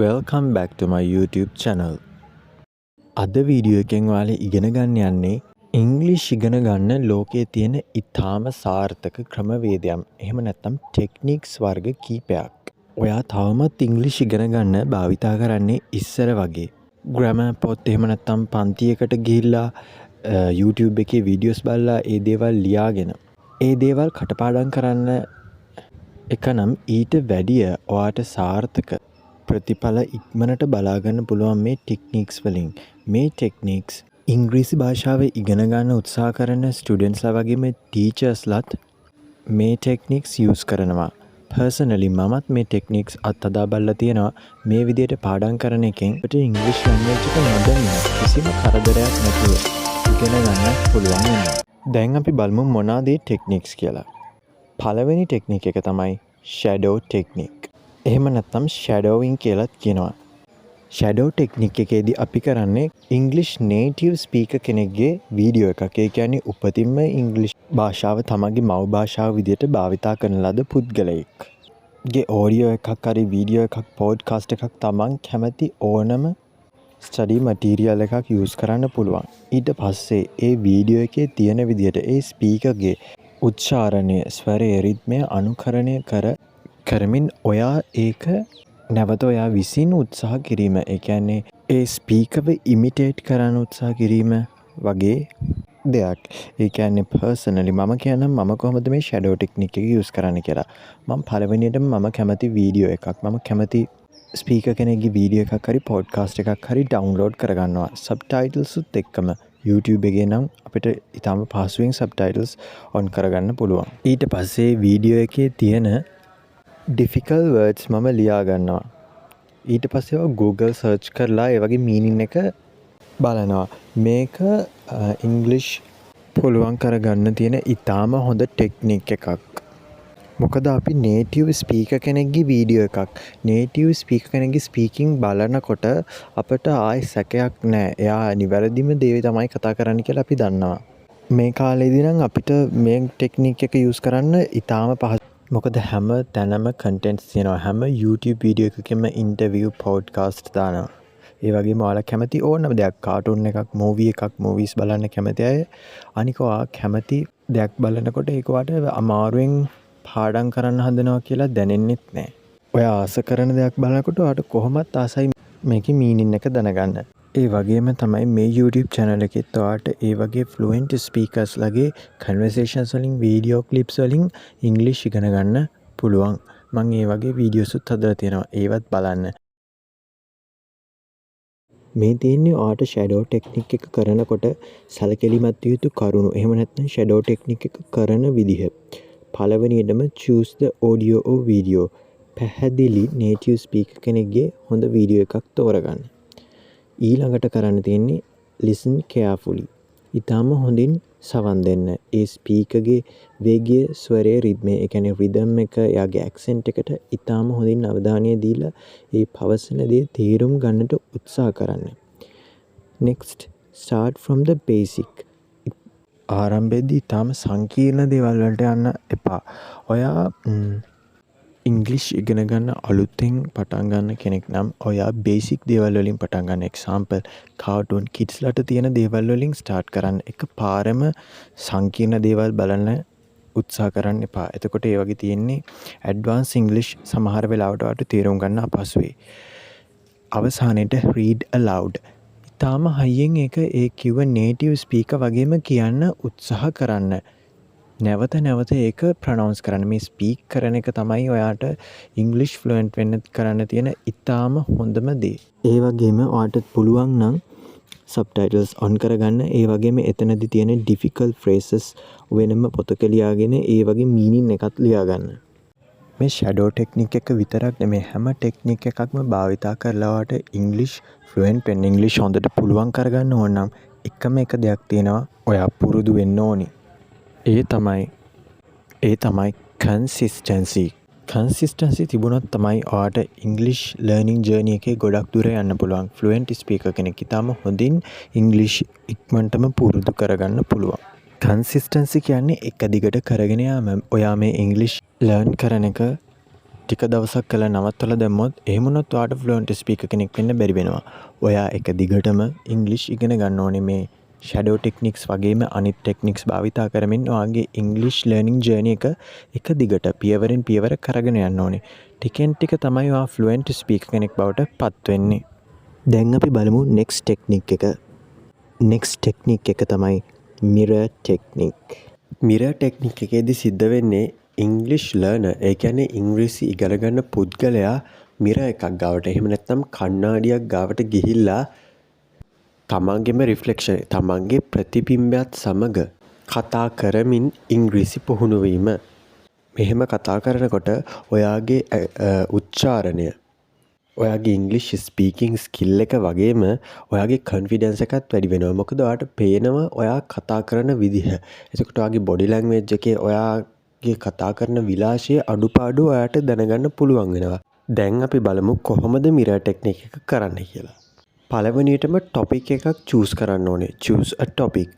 Welcome back to my YouTube channel. අද video එකෙන් ඔයාලා ඉගෙන ගන්න යන්නේ ඉංග්‍රීසි ඉගෙන ගන්න ලෝකයේ තියෙන ඉතාම සාර්ථක ක්‍රමවේදයන්. එහෙම නැත්නම් ටෙක්නික්ස් වර්ග කීපයක්. ඔයා තවමත් ඉංග්‍රීසි ඉගෙන ගන්න භාවිතා කරන්නේ ඉස්සර වගේ. ග්‍රැමර් පොත් එහෙම නැත්නම් පන්තියකට ගිහිල්ලා YouTube එකේ වීඩියෝස් බලලා ඒ දේවල් ලියාගෙන ඒ දේවල් කටපාඩම් කරන්න එක නම් ඊට වැඩිය ඔයාට සාර්ථක ප්‍රතිඵල ඉක්මනට බලාගන්න පුළුවන් මේ ටෙක්නික්ස් වලින්. මේ ටෙක්නික්ස් ඉංග්‍රීසි භාෂාව ඉගෙන ගන්න උත්සාහ කරන ස්ටුඩන්ට්ස්ලා වගේම ටීචර්ස්ලාත් මේ ටෙක්නික්ස් යූස් කරනවා. පර්සනලි මමත් මේ ටෙක්නික්ස් අත්හදා බලලා තියෙනවා. මේ විදිහට පාඩම් කරන එකෙන් අපිට ඉංග්‍රීසි ලැන්ග්වේජ් එක නොදැනෙන කිසිම කරදරයක් නැතුව ඉගෙන ගන්න පුළුවන් වෙනවා. දැන් අපි බලමු මොනවාද මේ ටෙක්නික්ස් කියලා. පළවෙනි ටෙක්නික් එක තමයි ෂැඩෝ ටෙක්නික්. එහෙම නැත්නම් ෂැඩෝවින් කියලාත් කියනවා. ෂැඩෝ ටෙක්නික් එකේදී අපි කරන්නේ ඉංග්‍රීසි නේටිව් ස්පීකර් කෙනෙක්ගේ වීඩියෝ එකක්. ඒ කියන්නේ උපතින්ම ඉංග්‍රීසි භාෂාව තමන්ගේ මව් භාෂාව විදිහට භාවිතා කරන ලද පුද්ගලයෙක් ගේ ඔඩියෝ එකක් හරි වීඩියෝ එකක් පොඩ්කාස්ට් එකක් තමන් කැමති ඕනම ස්ටඩි මටීරියල් එකක් යූස් කරන්න පුළුවන්. ඊට පස්සේ ඒ වීඩියෝ එකේ තියෙන විදිහට ඒ ස්පීකර්ගේ උච්චාරණය, ස්වරය, රිද්මය අනුකරණය කරමින් ඔයා ඒක නැවත ඔයා විසින් උත්සාහ කිරීම. ඒ කියන්නේ ඒ ස්පීකර්ව ඉමිටේට් කරන්න උත්සාහ කිරීම වගේ දෙයක්. ඒ කියන්නේ පර්සනලි මම කියනම් මම කොහොමද මේ ෂැඩෝ ටෙක්නික් එක යූස් කරන්න කියලා. මම පළවෙනියටම මම කැමති වීඩියෝ එකක්, මම කැමති ස්පීකර් කෙනෙක්ගේ වීඩියෝ එකක් හරි පොඩ්කාස්ට් එකක් හරි ඩවුන්ලෝඩ් කරගන්නවා. සබ්ටයිටල්ස් උත් එක්කම. YouTube එකේ නම් අපිට ඊටම පහසුවෙන් සබ්ටයිටල්ස් ඔන් කරගන්න පුළුවන්. ඊට පස්සේ වීඩියෝ එකේ තියෙන ඩිෆිකල් වර්ඩ්ස් මම ලියා ගන්නවා. ඊට පස්සේ Google සර්ච් කරලා ඒ වගේ මීනින් එක බලනවා. මේක ඉංග්ලිෂ් පුළුවන් කරගන්න තියෙන ඉතාම හොඳ ටෙක්නික් එකක්. මොකද අපි නේටිව් ස්පීකර් කෙනෙක්ගේ වීඩියෝ එකක්, නේටිව් ස්පීකර් කෙනෙක්ගේ ස්පීකින් බලනකොට අපට ආයෙ සැකයක් නැහැ. එයා නිවැරදිම දේ තමයි කතා කරන්න කියලා අපි දන්නවා. මේ කාලේදී නම් අපිට මේ ටෙක්නික් එක යූස් කරන්න ඉතාම පහසුයි. මොකද හැම තැනම කන්ටෙන්ට්ස් තියෙනවා. හැම YouTube වීඩියෝ එකකෙම ඉන්ටර්විව් පොඩ්කාස්ට් දානවා. ඒ වගේම ඔයාලා කැමති ඕනම දෙයක්, කාටුන් එකක්, මූවි එකක්, මූවිස් බලන්න කැමති අය අනික ඔයා කැමති දෙයක් බලනකොට ඒක ඔයාට අමාරුවෙන් පාඩම් කරන්න හදනවා කියලා දැනෙන්නෙත් නැහැ. ඔයා ආස කරන දෙයක් බලනකොට ඔයාට කොහොමත් ආසයි මේකේ මීනින් එක දැනගන්න. ඒ වගේම තමයි මේ YouTube channel එකෙත් ඔයාට ඒ වගේ fluent speakers ලගේ conversations වලින් වීඩියෝ clips වලින් English ඉගෙන ගන්න පුළුවන්. මම ඒ වගේ වීඩියෝස් උත් හදලා තියෙනවා. ඒවත් බලන්න. මේ තියෙන්නේ ඔයාට shadow technique එක කරනකොට සැලකිලිමත් විය යුතු කරුණු. එහෙම නැත්නම් shadow technique එක කරන විදිහ. පළවෙනියටම choose the audio or video. පැහැදිලි native speaker කෙනෙක්ගේ හොඳ වීඩියෝ එකක් තෝරගන්න. ඊළඟට කරන්න තියෙන්නේ listen carefully. ඊටම හොඳින් සවන් දෙන්න. ඒ ස්පීකර්ගේ වේගය, ස්වරය, රිද්මය, ඒ කියන්නේ රිද්ම් එක, එයාගේ ඇක්සන්ට් එකට ඊටම හොඳින් අවධානය දීලා ඒ පවසන දේ තේරුම් ගන්නට උත්සාහ කරන්න. next start from the basic. ආරම්භයේදී ඊටම සංකීර්ණ දේවල් වලට යන්න එපා. ඔයා ඉංග්‍රීසි ඉගෙන ගන්න අලුතෙන් පටන් ගන්න කෙනෙක් නම් ඔයා බේසික් දේවල් වලින් පටන් ගන්න. එක්සැම්පල් කාටුන් කිඩ්ස්ලාට තියෙන දේවල් වලින් ස්ටාර්ට් කරන්න. එකපාරම සංකීර්ණ දේවල් බලන්න උත්සාහ කරන්න එපා. එතකොට ඒ වගේ තියෙන්නේ ඇඩ්වාන්ස් ඉංග්‍රීසි සමහර වෙලාවට ඔයාලට තේරුම් ගන්න අපහසුයි. අවසානයේට read aloud. ඊටාම හයියෙන් ඒ කිව්ව නේටිව් ස්පීකර් වගේම කියන්න උත්සාහ කරන්න. නැවත නැවත ඒක ප්‍රනවුන්ස් කරන්න. මේ ස්පීක් කරන එක තමයි ඔයාට ඉංග්‍රීසි ෆ්ලුවෙන්ට් වෙන්න කරන්න තියෙන ඉතාම හොඳම දේ. ඒ වගේම ඔයාට පුළුවන් නම් සබ්ටයිටල්ස් ඔන් කරගන්න. ඒ වගේම එතනදී තියෙන ඩිෆිකල්ට් ෆ්‍රේසස් වෙනම පොතක ලියාගෙන ඒ වගේ මීනින් එකත් ලියාගන්න. මේ ෂැඩෝ ටෙක්නික් එක විතරක් නෙමෙයි, හැම ටෙක්නික් එකක්ම භාවිතා කරලා ඔයාට ඉංග්‍රීසි ෆ්ලුවෙන්ට් වෙන්න, ඉංග්‍රීසි හොඳට පුළුවන් කරගන්න ඕන නම් එකම එක දෙයක් තියෙනවා. ඔයා පුරුදු වෙන්න ඕනි. ඒ තමයි කන්සිස්ටන්සි. කන්සිස්ටන්සි තිබුණොත් තමයි ඔයාට ඉංග්‍රීසි ලර්නින් ජර්නි එකේ ගොඩක් දුර යන්න පුළුවන්. ෆ්ලුවෙන්ට් ස්පීකර් කෙනෙක් ඉතාම හොඳින් ඉංග්‍රීසි ඉක්මනටම පුරුදු කරගන්න පුළුවන්. කන්සිස්ටන්සි කියන්නේ එක දිගට කරගෙන යාම. ඔයා මේ ඉංග්‍රීසි ලර්න් කරන එක ටික දවසක් කළා නවත්තලා දැම්මොත් එහෙම වුණොත් ඔයාට ෆ්ලුවන්ට් ස්පීකර් කෙනෙක් වෙන්න බැරි වෙනවා. ඔයා එක දිගටම ඉංග්‍රීසි ඉගෙන ගන්න ඕනේ මේ ෂැඩෝ ටෙක්නික්ස් වගේම අනිත් ටෙක්නික්ස් භාවිතා කරමින් ඔයාගේ ඉංග්‍රීසි ලර්නින් ජර්නි එක දිගට පියවරෙන් පියවර කරගෙන යන්න ඕනේ. ටිකෙන් ටික තමයි ඔයා ෆ්ලුවන්ට් ස්පීකර් කෙනෙක් බවට පත් වෙන්නේ. දැන් අපි බලමු නෙක්ස්ට් ටෙක්නික් එක. නෙක්ස්ට් ටෙක්නික් එක තමයි මිරර් ටෙක්නික්. මිරර් ටෙක්නික් එකේදී සිද්ධ වෙන්නේ ඉංග්ලිෂ් ලර්නර් ඒ කියන්නේ ඉංග්‍රීසි ඉගෙන ගන්න පුද්ගලයා මිරර් එකක් ගාවට එහෙම නැත්නම් කණ්ණාඩියක් ගාවට ගිහිල්ලා තමන්ගේම රිෆ්ලෙක්ෂන් තමන්ගේ ප්‍රතිබිම්බයත් සමග කතා කරමින් ඉංග්‍රීසි පුහුණු වීම. මෙහෙම කතා කරනකොට ඔයාගේ උච්චාරණය ඔයාගේ ඉංග්‍රීසි ස්පීකින් ස්කිල් එක වගේම ඔයාගේ කොන්ෆිඩන්ස් එකත් වැඩි වෙනවා. මොකද ඔයාට පේනවා ඔයා කතා කරන විදිහ. එතකොට ඔයාගේ බොඩි ලැන්ග්වේජ් එකේ ඔයාගේ කතා කරන විලාසයේ අඩුපාඩු ඔයාට දැනගන්න පුළුවන් වෙනවා. දැන් අපි බලමු කොහොමද මිරර් ටෙක්නික් එක කරන්න කියලා. පළවෙනියටම ටොපික් එකක් චූස් කරන්න ඕනේ. choose a topic.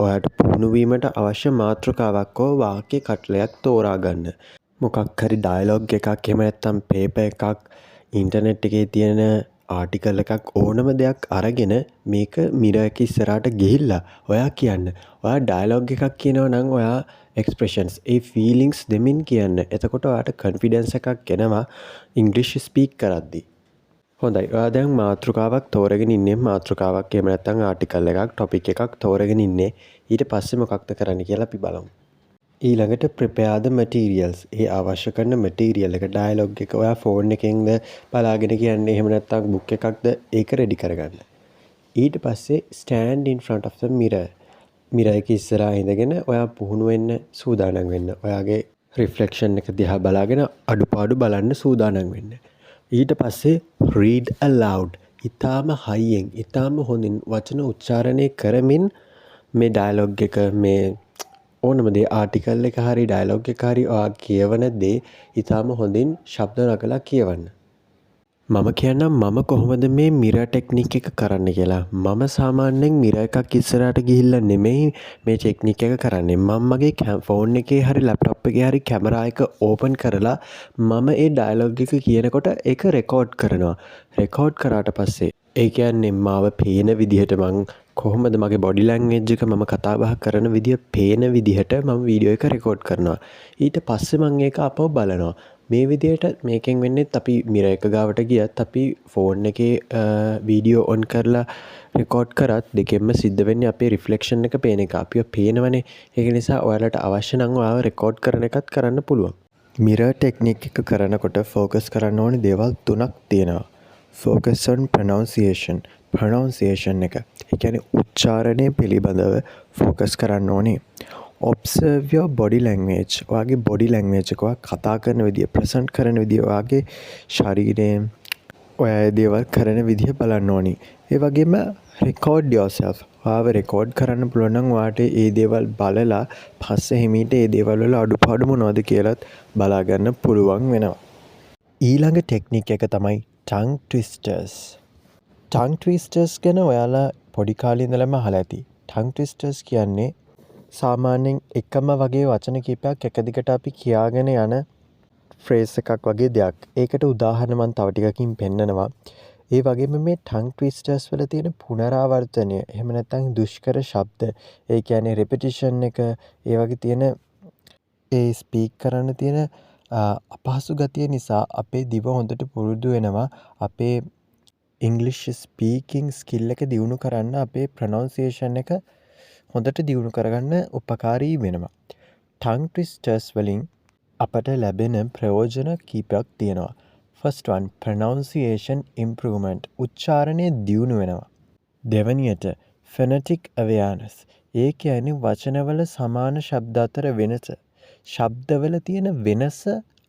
ඔයාට පුහුණු වීමට අවශ්‍ය මාතෘකාවක් හෝ වාක්‍ය කටලයක් තෝරා ගන්න. මොකක් හරි ඩයලොග් එකක් එහෙම නැත්නම් පේපර් එකක් ඉන්ටර්නෙට් එකේ තියෙන ආටිකල් එකක් ඕනම දෙයක් අරගෙන මේක මිරර් එක ඉස්සරහට ගිහිල්ලා ඔයා කියන්න. ඔයා ඩයලොග් එකක් කියනවා නම් ඔයා එක්ස්ප්‍රෙෂන්ස් ඒ ෆීලිංග්ස් දෙමින් කියන්න. එතකොට ඔයාට කොන්ෆිඩන්ස් එකක් එනවා ඉංග්‍රීසි ස්පීක් කරද්දී. හොඳයි. ඔයා දැන් මාතෘකාවක් තෝරගෙන ඉන්නේ. මාතෘකාවක් එහෙම නැත්නම් ආටිකල් එකක් ටොපික් එකක් තෝරගෙන ඉන්නේ. ඊට පස්සේ මොකක්ද කරන්න කියලා අපි බලමු. ඊළඟට prepare the materials. ඒ අවශ්‍ය කරන material එක ඩයලොග් එක ඔයා ෆෝන් එකෙන්ද බලාගෙන කියන්නේ එහෙම නැත්නම් බුක් එකක්ද ඒක රෙඩි කරගන්න. ඊට පස්සේ stand in front of the mirror. Mirror එක ඉස්සරහා ඉඳගෙන ඔයා පුහුණු වෙන්න සූදානම් වෙන්න. ඔයාගේ රිෆ්ලෙක්ෂන් එක දිහා බලාගෙන අඩුපාඩු බලන්න සූදානම් වෙන්න. ඊට පස්සේ read aloud. ඊටාම හයියෙන් ඊටාම හොඳින් වචන උච්චාරණය කරමින් මේ ඩයලොග් එක මේ ඕනම දේ ආටිකල් එක හරි ඩයලොග් එක හරි ඔයා කියවන දේ ඊටාම හොඳින් ශබ්ද නගලා කියවන්න. මම කියන්නම් මම කොහොමද මේ මිරර් ටෙක්නික් එක කරන්න කියලා. මම සාමාන්‍යයෙන් මිරර් එකක් ඉස්සරහට ගිහිල්ලා නෙමෙයි මේ ටෙක්නික් එක කරන්නේ. මම මගේ ෆෝන් එකේ හරි ලැප්ටොප් එකේ හරි කැමරා එක ඕපන් කරලා මම ඒ ඩයලොග් එක කියනකොට ඒක රෙකෝඩ් කරනවා. රෙකෝඩ් කරාට පස්සේ ඒ කියන්නේ මාව පේන විදිහට මං කොහොමද මගේ බොඩි ලැන්ග්වේජ් එක මම කතා බහ කරන විදිය පේන විදිහට මම වීඩියෝ එක රෙකෝඩ් කරනවා. ඊට පස්සේ මම ඒක අපව බලනවා. මේ විදිහට මේකෙන් වෙන්නේත් අපි මිරර් එක ගාවට ගියත් අපි ෆෝන් එකේ වීඩියෝ ඔන් කරලා රෙකෝඩ් කරත් දෙකෙන්ම සිද්ධ වෙන්නේ අපේ රිෆ්ලෙක්ෂන් එක පේන එක. අපිව පේනවනේ. ඒක නිසා ඔයාලට අවශ්‍ය නම් ඔයාව රෙකෝඩ් කරන එකත් කරන්න පුළුවන්. මිරර් ටෙක්නික් එක කරනකොට ફોකස් කරන්න ඕනේ දේවල් තුනක් තියෙනවා. focus on pronunciation. pronunciation එක. ඒ කියන්නේ උච්චාරණය පිළිබඳව ફોකස් කරන්න ඕනේ. observe your body language. ඔයාගේ body language එක ඔයා කතා කරන විදිය, present කරන විදිය, ඔයාගේ ශරීරයෙන් ඔයා දේවල් කරන විදිය බලන්න ඕනේ. ඒ වගේම record yourself. ඔයාව record කරන්න පුළුවන් නම් ඔයාට ඒ දේවල් බලලා පස්සේ හිමීට ඒ දේවල් වල අඩුපාඩු මොනවද කියලාත් බලා ගන්න පුළුවන් වෙනවා. ඊළඟ ටෙක්නික් එක තමයි tongue twisters. tongue twisters ගැන ඔයාලා පොඩි කාලේ ඉඳලම අහලා ඇති. tongue twisters කියන්නේ සාමාන්‍යයෙන් එකම වගේ වචන කීපයක් එක දිගට අපි කියාගෙන යන ෆ්‍රේස් එකක් වගේ දෙයක්. ඒකට උදාහරණ මම තව ටිකකින් පෙන්නනවා. ඒ වගේම මේ tongue twisters වල තියෙන පුනරාවර්තනය එහෙම නැත්නම් දුෂ්කර ශබ්ද ඒ කියන්නේ repetition එක ඒ වගේ තියෙන ඒ ස්පීක් කරන්න තියෙන අපහසු ගතිය නිසා අපේ දිව හොඳට පුරුදු වෙනවා අපේ ඉංග්‍රීසි ස්පීකින් ස්කිල් එක දියුණු කරන්න අපේ ප්‍රොනවුන්සියේෂන් එක හොඳට දියුණු කරගන්න උපකාරී වෙනවා. tongue twisters වලින් අපට ලැබෙන ප්‍රයෝජන කීපයක් තියෙනවා. first one pronunciation improvement. උච්චාරණය දියුණු වෙනවා. දෙවැනියට phonetic awareness. ඒ කියන්නේ වචනවල සමාන ශබ්ද අතර වෙනස. ශබ්දවල තියෙන වෙනස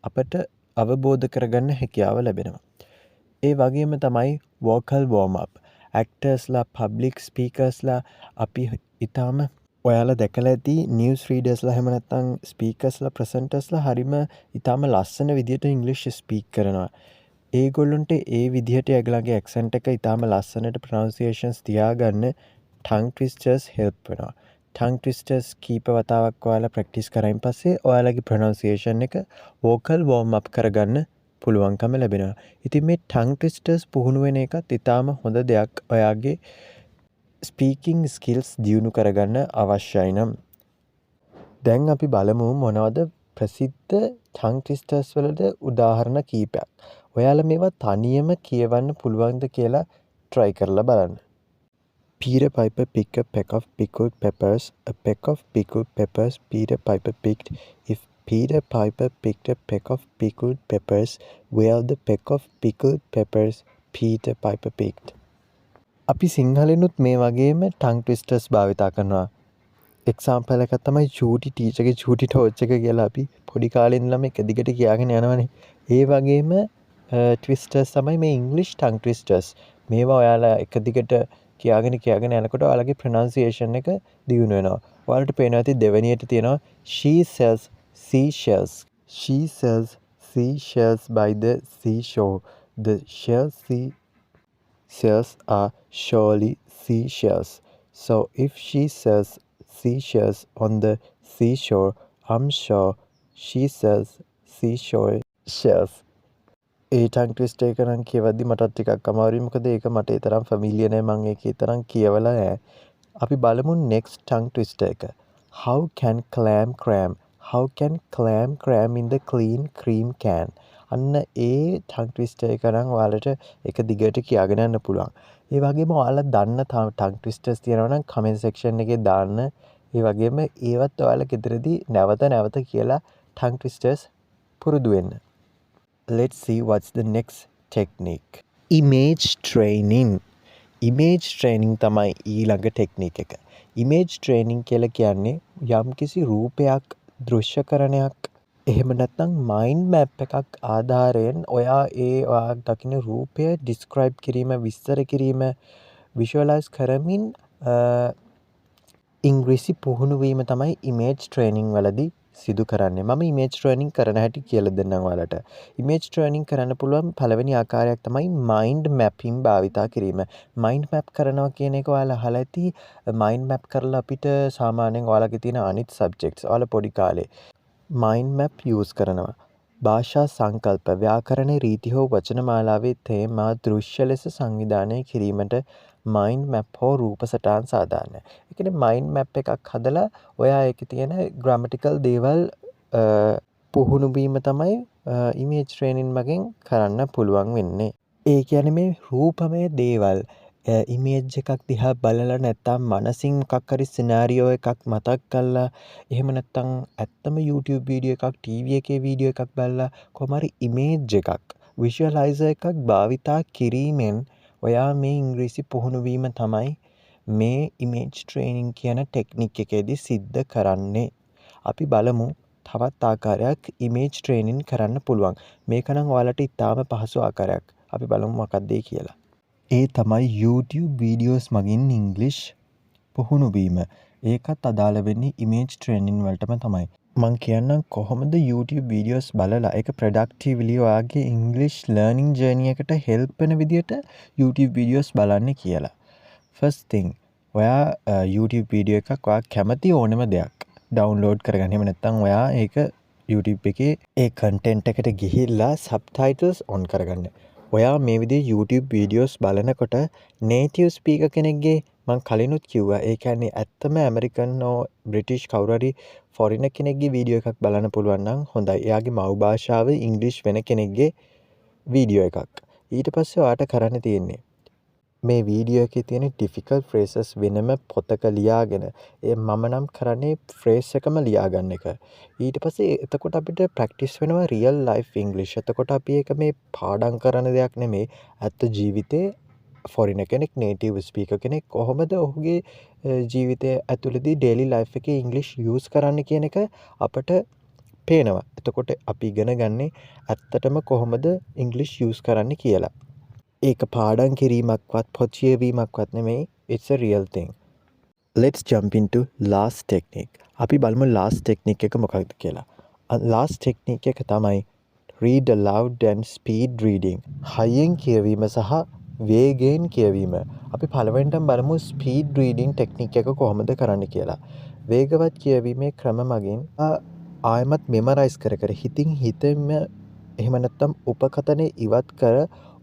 අපට අවබෝධ කරගන්න හැකියාව ලැබෙනවා. ඒ වගේම තමයි vocal warm up. ඇක්ටර්ස්ලා පබ්ලික් ස්පීකර්ස්ලා අපි ඊටාම ඔයාලා දැකලා ඇති නිවුස් රීඩර්ස්ලා එහෙම නැත්නම් ස්පීකර්ස්ලා ප්‍රසන්ටර්ස්ලා හරිම ඊටාම ලස්සන විදියට ඉංග්‍රීසි ස්පීක් කරනවා. ඒගොල්ලන්ට ඒ විදිහට ඒගොල්ලන්ගේ ඇක්සන්ට් එක ඊටාම ලස්සනට ප්‍රොනවුන්සියේෂන්ස් තියාගන්න tongue twisters help වෙනවා. tongue twisters කීප වතාවක් ඔයාලා ප්‍රැක්ටිස් කරයින් පස්සේ ඔයාලගේ pronunciation එක vocal warm up කරගන්න පුළුවන්කම ලැබෙනවා. ඉතින් මේ tongue twisters පුහුණු වෙන එකත් ඉතාම හොඳ දෙයක් ඔයාගේ ස්පීකිං ස්කිල්ස් දියුණු කරගන්න අවශ්‍යයි නම්. දැන් අපි බලමු මොනවද ප්‍රසිද්ධ tongue twisters වලට උදාහරණ කීපයක්. ඔයාලා මේවා තනියම කියවන්න පුළුවන්ද කියලා try කරලා බලන්න. Peter Piper picked a peck of pickled peppers. A peck of pickled peppers Peter Piper picked. If Peter Piper picked a peck of pickled peppers, where the peck of pickled peppers Peter Piper picked? අපි සිංහලෙනුත් මේ වගේම tongue twisters භාවිතා කරනවා. Example එකක් තමයි චූටි ටීචර්ගේ චූටි torch එක කියලා අපි පොඩි කාලේ ඉඳලම එක දිගට කියාගෙන යනවනේ. ඒ වගේම twisters තමයි මේ English tongue twisters. මේවා ඔයාලා එක දිගට කියාගෙන යනකොට ඔයාලගේ pronunciation එක දියුණු වෙනවා. ඔයාලට පේනවා ඇති දෙවෙනියට තියෙනවා she sells seashells. She sells seashells by the seashore. The seashells are surely seashells. So if she sells seashells on the seashore, I'm sure she sells seashore shells. A tongue twister එක නම් කියවද්දි මටත් ටිකක් අමාරුයි. මොකද ඒක මට ඒ තරම් ෆැමිලියර් නෑ. මම ඒකේ තරම් කියවලා නෑ. අපි බලමු next tongue twister එක. How can clam cram? How can clam cram in the clean cream can? අන්න ඒ tongue twister එක නම් ඔයාලට එක දිගට කියාගෙන යන්න පුළුවන්. ඒ වගේම ඔයාලා දන්න tongue twisters තියෙනවා නම් comment section එකේ දාන්න. ඒ වගේම ඒවත් ඔයාලා ගෙදරදී නැවත කියලා tongue twisters පුරුදු වෙන්න. Let's see what's the next technique. Image training. Image training තමයි ඊළඟ technique එක. Image training කියලා කියන්නේ යම්කිසි රූපයක් දෘශ්‍යකරණයක් එහෙම නැත්නම් mind map එකක් ආධාරයෙන් ඔයා දකින රූපය describe කිරීම විස්තර කිරීම visualize කරමින් ඉංග්‍රීසි පුහුණු වීම තමයි image training වලදී සිදු කරන්නේ. මම image training කරන හැටි කියලා දෙන්නම් ඔයාලට. image training කරන්න පුළුවන් පළවෙනි ආකාරයක් තමයි mind mapping භාවිතා කිරීම. mind map කරනවා කියන එක ඔයාලා අහලා ඇති. mind map කරලා අපිට සාමාන්‍යයෙන් ඔයාලගේ තියෙන අනිත් subjects ඔයාලා පොඩි කාලේ mind map use කරනවා. භාෂා සංකල්ප, ව්‍යාකරණ රීති හෝ වචනමාලාවේ තේමා දෘශ්‍ය ලෙස සංවිධානය කිරීමට mind map හෝ රූප සටහන් සාධාරණයි. ඒ කියන්නේ mind map එකක් හදලා ඔයා ඒකේ තියෙන grammatical දේවල් පුහුණු වීම තමයි image training මගෙන් කරන්න පුළුවන් වෙන්නේ. ඒ කියන්නේ මේ රූපමය දේවල් ඉමේජ් එකක් දිහා බලලා නැත්තම් මනසින් මොකක් හරි සිනාරියෝ එකක් මතක් කරලා එහෙම නැත්තම් ඇත්තම YouTube වීඩියෝ එකක් TV එකේ වීඩියෝ එකක් බලලා කොහොම හරි ඉමේජ් එකක් විෂුවලයිසර් එකක් භාවිතා කිරීමෙන් ඔයා මේ ඉංග්‍රීසි පුහුණු වීම තමයි මේ ඉමේජ් ට්‍රේනින් කියන ටෙක්නික් එකේදී සිද්ධ කරන්නේ. අපි බලමු තවත් ආකාරයක් ඉමේජ් ට්‍රේනින් කරන්න පුළුවන්. මේක නම් ඔයාලට ඉතාම පහසු ආකාරයක්. අපි බලමු මොකක්ද ඒ කියලා. ඒ තමයි YouTube වීඩියෝස් මගින් ඉංග්ලිෂ් පුහුණු වීම. ඒකත් අදාළ වෙන්නේ ඉමේජ් ට්‍රේනින් වලටම තමයි. මම කියන්නම් කොහොමද YouTube වීඩියෝස් බලලා ඒක ප්‍රොඩක්ටිව්ලි ඔයාගේ ඉංග්ලිෂ් ලර්නින් ජර්නි එකට හෙල්ප් වෙන විදියට YouTube වීඩියෝස් බලන්න කියලා. ෆස්ට් තින් ඔයා YouTube වීඩියෝ එකක් ඔයා කැමති ඕනෙම දෙයක් ඩවුන්ලෝඩ් කරගන්න. එහෙම නැත්නම් ඔයා ඒක YouTube එකේ ඒ කන්ටෙන්ට් එකට ගිහිල්ලා සබ්ටයිටල්ස් ඔන් කරගන්න. ඔයා මේ විදිහේ YouTube වීඩියෝස් බලනකොට native speaker කෙනෙක්ගේ මම කලිනුත් කිව්වා ඒ කියන්නේ ඇත්තම ඇමරිකන් හෝ බ්‍රිටිෂ් කවුරු හරි ෆොරිනර් කෙනෙක්ගේ වීඩියෝ එකක් බලන්න පුළුවන් නම් හොඳයි. එයාගේ මව් භාෂාව ඉංග්‍රීසි වෙන කෙනෙක්ගේ වීඩියෝ එකක්. ඊට පස්සේ ඔයාට කරන්න තියෙන්නේ මේ වීඩියෝ එකේ තියෙන difficult phrases වෙනම පොතක ලියාගෙන මම නම් කරන්නේ phrase එකම ලියා ගන්න එක. ඊට පස්සේ එතකොට අපිට practice වෙනවා real life English. එතකොට අපි ඒක මේ පාඩම් කරන දෙයක් නෙමෙයි. ඇත්ත ජීවිතේ foreigner කෙනෙක් native speaker කෙනෙක් කොහොමද ඔහුගේ ජීවිතය ඇතුළතදී daily life එකේ English use කරන්න කියන එක අපට පේනවා. එතකොට අපි ඉගෙන ගන්නේ ඇත්තටම කොහොමද English use කරන්න කියලා. ඒක පාඩම් කිරීමක්වත් පොත් කියවීමක්වත් නෙමෙයි. It's a real thing. Let's jump into last technique. අපි බලමු last technique එක මොකක්ද කියලා. last technique එක තමයි read aloud and speed reading. හයියෙන් කියවීම සහ වේගයෙන් කියවීම. අපි පළවෙනිටම බලමු ස්පීඩ් රීඩින් ටෙක්නික් එක කොහොමද කරන්න කියලා. වේගවත් කියවීමේ ක්‍රම මගින් ආයමත් මෙමරයිස් කර කර හිතින්ම එහෙම නැත්නම් උපකථනය ඉවත් කර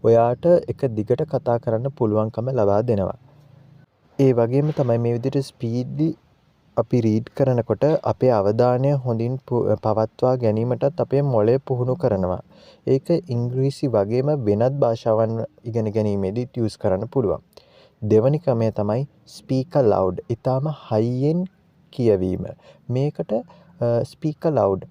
ඔයාට එක දිගට කතා කරන්න පුළුවන්කම ලබා දෙනවා. ඒ වගේම තමයි මේ විදිහට ස්පීඩ්ලි අපි රීඩ් කරනකොට අපේ අවධානය හොඳින් පවත්වා ගැනීමටත් අපේ මොළය පුහුණු කරනවා. ඒක ඉංග්‍රීසි වගේම වෙනත් භාෂාවන් ඉගෙන ගැනීමේදීත් යූස් කරන්න පුළුවන්. දෙවැනි ක්‍රමය තමයි ස්පීක් ලවුඩ්. ඊටාම හයියෙන් කියවීම. මේකට ස්පීක් ලවුඩ්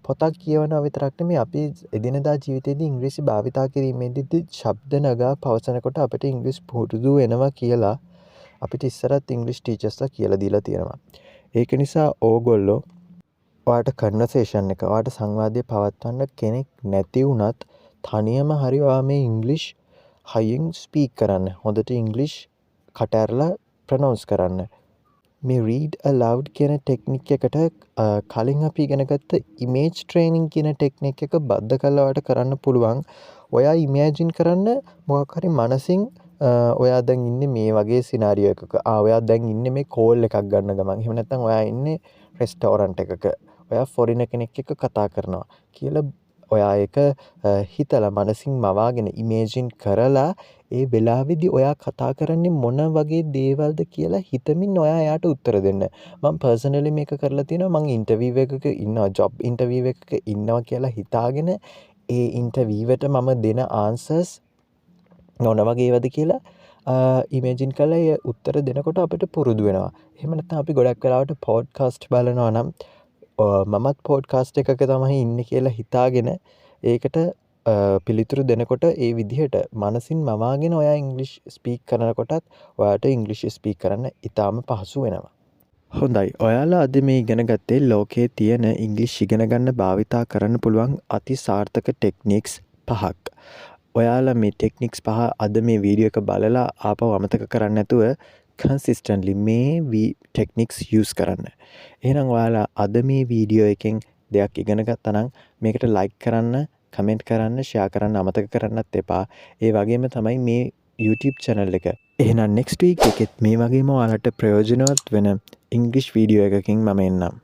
පොතක් කියවනවා විතරක් නෙමෙයි අපි එදිනදා ජීවිතයේදී ඉංග්‍රීසි භාවිතා කිරීමේදී ශබ්ද නගා පවසනකොට අපිට ඉංග්‍රීසි පුරුදු වෙනවා කියලා අපිට ඉස්සරත් ඉංග්‍රීසි ටීචර්ස්ලා කියලා දීලා තියෙනවා. ඒක නිසා ඕගොල්ලෝ ඔයාට කන්වර්සේෂන් එක ඔයාට සංවාදය පවත්වන්න කෙනෙක් නැති වුණත් තනියම හරි ඔයා මේ ඉංග්‍රීසි හයියෙන් ස්පීක් කරන්න. හොඳට ඉංග්‍රීසි කට ඇරලා ප්‍රොනවුන්ස් කරන්න. මේ read aloud කියන ටෙක්නික් එකට කලින් අපි ඉගෙන ගත්ත image training කියන ටෙක්නික් එක බද්ධ කරලා ඔයාට කරන්න පුළුවන්. ඔයා ඉමෑජින් කරන්න මොකක් හරි මනසින් ඔයා දැන් ඉන්නේ මේ වගේ සිනාරියෝ එකක. ඔයා දැන් ඉන්නේ මේ කෝල් එකක් ගන්න ගමන්. එහෙම නැත්නම් ඔයා ඉන්නේ රෙස්ටෝරන්ට් එකක. ඔයා ෆොරිනර් කෙනෙක් එක්ක කතා කරනවා කියලා ඔයා ඒක හිතලා මනසින් මවාගෙන ඉමේජින් කරලා ඒ වෙලාවේදී ඔයා කතා කරන්නේ මොන වගේ දේවල්ද කියලා හිතමින් ඔයා එයාට උත්තර දෙන්න. මම පර්සනලි මේක කරලා තියෙනවා. මම ඉන්ටර්විව් එකක ඉන්නවා, ජොබ් ඉන්ටර්විව් එකක ඉන්නවා කියලා හිතාගෙන ඒ ඉන්ටර්විව්වට මම දෙන ආන්සර්ස් මොන වගේවද කියලා ඉමේජින් කරලා ඒ උත්තර දෙනකොට අපිට පුරුදු වෙනවා. එහෙම නැත්නම් අපි ගොඩක් වෙලාවට පොඩ්කාස්ට් බලනවා නම් මමත් පොඩ්කාස්ට් එකක තමයි ඉන්නේ කියලා හිතාගෙන ඒකට පිළිතුරු දෙනකොට ඒ විදිහට මනසින් මවාගෙන ඔයා ඉංග්‍රීසි ස්පීක් කරනකොටත් ඔයාට ඉංග්‍රීසි ස්පීක් කරන්න ඉතාම පහසු වෙනවා. හොඳයි. ඔයාලා අද මේ ඉගෙන ගත්තේ ලෝකයේ තියෙන ඉංග්‍රීසි ඉගෙන ගන්න භාවිතා කරන්න පුළුවන් අති සාර්ථක ටෙක්නික්ස් 5ක්. ඔයාලා මේ ටෙක්නික්ස් 5 අද මේ වීඩියෝ එක බලලා ආපහු අමතක කරන්නේ නැතුව consistently මේ ටෙක්නික්ස් යූස් කරන්න. එහෙනම් ඔයාලා අද මේ වීඩියෝ එකෙන් දෙයක් ඉගෙන ගත්තා නම් මේකට ලයික් කරන්න, කමෙන්ට් කරන්න, ෂෙයා කරන්න අමතක කරන්නත් එපා. ඒ වගේම තමයි මේ YouTube channel එක. එහෙනම් next week එකෙත් මේ වගේම ඔයාලට ප්‍රයෝජනවත් වෙන ඉංග්‍රීසි වීඩියෝ එකකින් මම එන්නම්.